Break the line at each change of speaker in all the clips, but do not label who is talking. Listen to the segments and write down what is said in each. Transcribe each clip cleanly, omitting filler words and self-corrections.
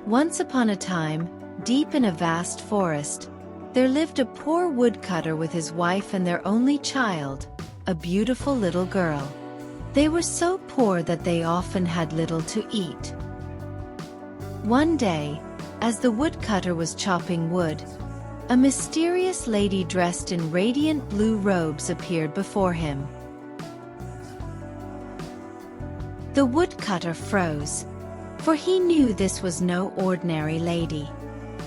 Once upon a time, deep in a vast forest, there lived a poor woodcutter with his wife and their only child, a beautiful little girl. They were so poor that they often had little to eat. One day, as the woodcutter was chopping wood, a mysterious lady dressed in radiant blue robes appeared before him. The woodcutter froze, for he knew this was no ordinary lady.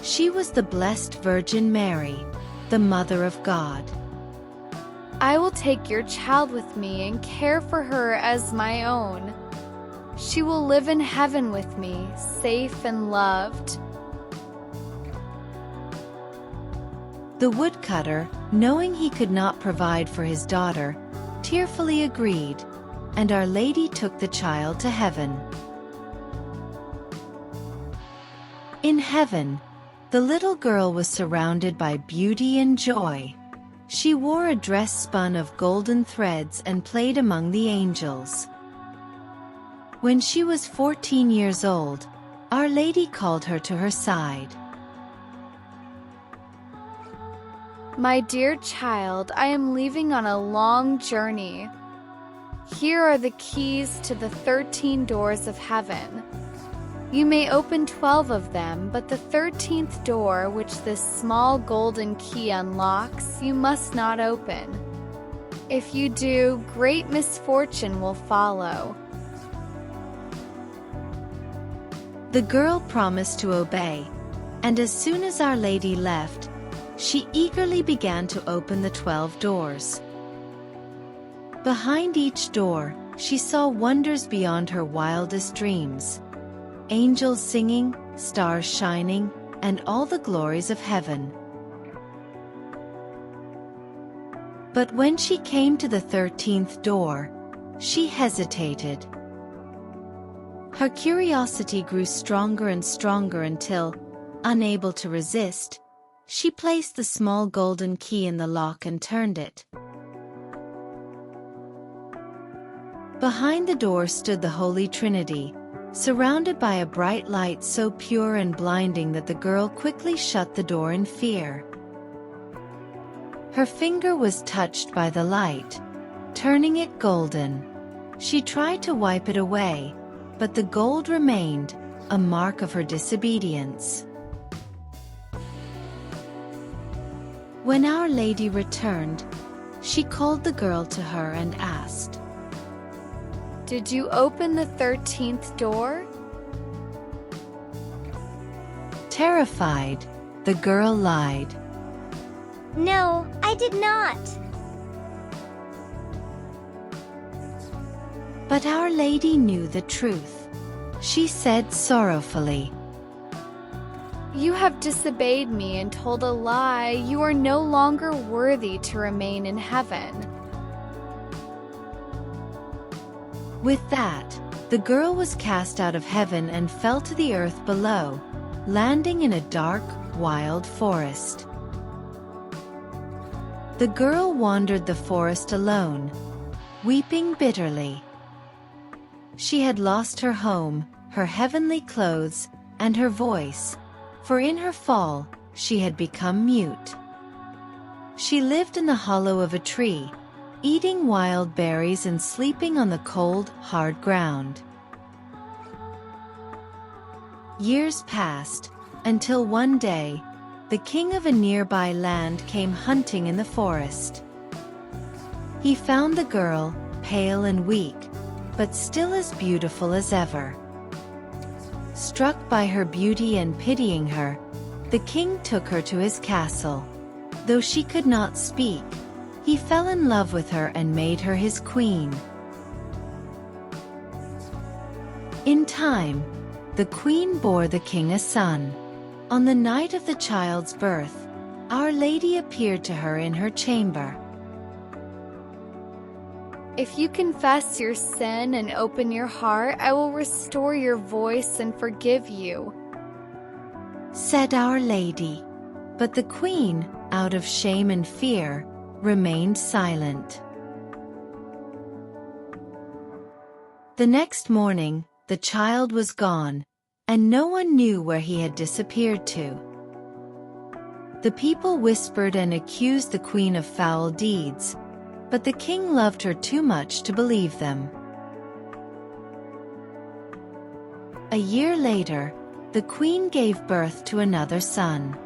She was the Blessed Virgin Mary, the Mother of God.
I will take your child with me and care for her as my own. She will live in heaven with me, safe and loved.
The woodcutter, knowing he could not provide for his daughter, tearfully agreed, and Our Lady took the child to heaven. In heaven, the little girl was surrounded by beauty and joy. She wore a dress spun of golden threads and played among the angels. When she was 14 years old, Our Lady called her to her side.
My dear child, I am leaving on a long journey. Here are the keys to the 13 doors of heaven. You may open 12 of them, but the 13th door, which this small golden key unlocks, you must not open. If you do, great misfortune will follow.
The girl promised to obey, and as soon as Our Lady left, she eagerly began to open the 12 doors. Behind each door, she saw wonders beyond her wildest dreams. Angels singing, stars shining, and all the glories of heaven. But when she came to the 13th door, she hesitated. Her curiosity grew stronger and stronger until, unable to resist, she placed the small golden key in the lock and turned it. Behind the door stood the Holy Trinity, surrounded by a bright light so pure and blinding that the girl quickly shut the door in fear. Her finger was touched by the light, turning it golden. She tried to wipe it away, but the gold remained, a mark of her disobedience. When Our Lady returned, she called the girl to her and asked,
Did you open the 13th door?
Terrified, the girl lied.
No, I did not.
But Our Lady knew the truth. She said sorrowfully,
You have disobeyed me and told a lie. You are no longer worthy to remain in heaven.
With that, the girl was cast out of heaven and fell to the earth below, landing in a dark, wild forest. The girl wandered the forest alone, weeping bitterly. She had lost her home, her heavenly clothes, and her voice, for in her fall, she had become mute. She lived in the hollow of a tree, eating wild berries and sleeping on the cold, hard ground. Years passed, until one day, the king of a nearby land came hunting in the forest. He found the girl, pale and weak, but still as beautiful as ever. Struck by her beauty and pitying her, the king took her to his castle. Though she could not speak, he fell in love with her and made her his queen. In time, the queen bore the king a son. On the night of the child's birth, Our Lady appeared to her in her chamber.
If you confess your sin and open your heart, I will restore your voice and forgive you,
said Our Lady. But the queen, out of shame and fear, remained silent. The next morning, the child was gone, and no one knew where he had disappeared to. The people whispered and accused the queen of foul deeds, but the king loved her too much to believe them. A year later, the queen gave birth to another son.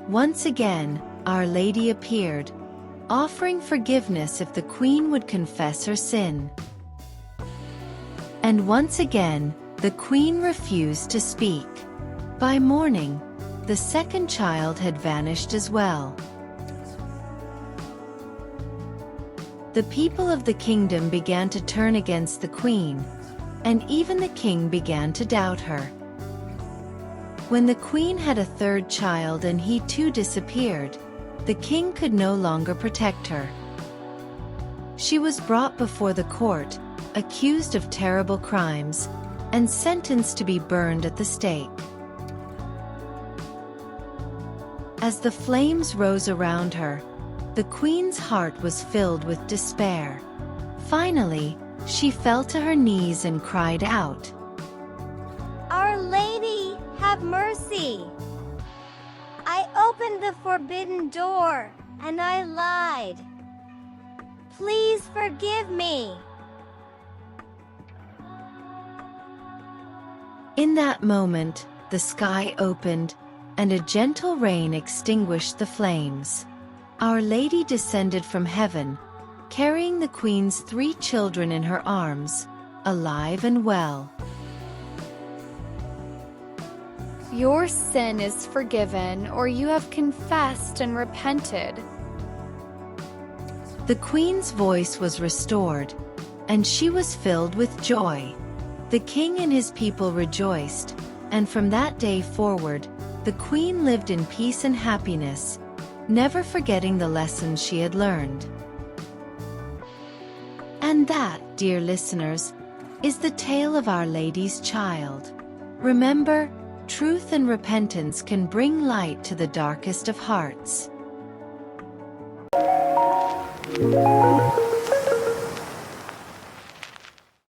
Once again, Our Lady appeared, offering forgiveness if the queen would confess her sin. And once again, the queen refused to speak. By morning, the second child had vanished as well. The people of the kingdom began to turn against the queen, and even the king began to doubt her. When the queen had a third child and he too disappeared, the king could no longer protect her. She was brought before the court, accused of terrible crimes, and sentenced to be burned at the stake. As the flames rose around her, the queen's heart was filled with despair. Finally, she fell to her knees and cried out,
Our Lady, have mercy! I opened the forbidden door, and I lied. Please forgive me.
In that moment, the sky opened, and a gentle rain extinguished the flames. Our Lady descended from heaven, carrying the queen's 3 children in her arms, alive and well.
Your sin is forgiven, or you have confessed and repented.
The queen's voice was restored, and she was filled with joy. The king and his people rejoiced, and from that day forward, the queen lived in peace and happiness, never forgetting the lessons she had learned. And that, dear listeners, is the tale of Our Lady's child. Remember, truth and repentance can bring light to the darkest of hearts.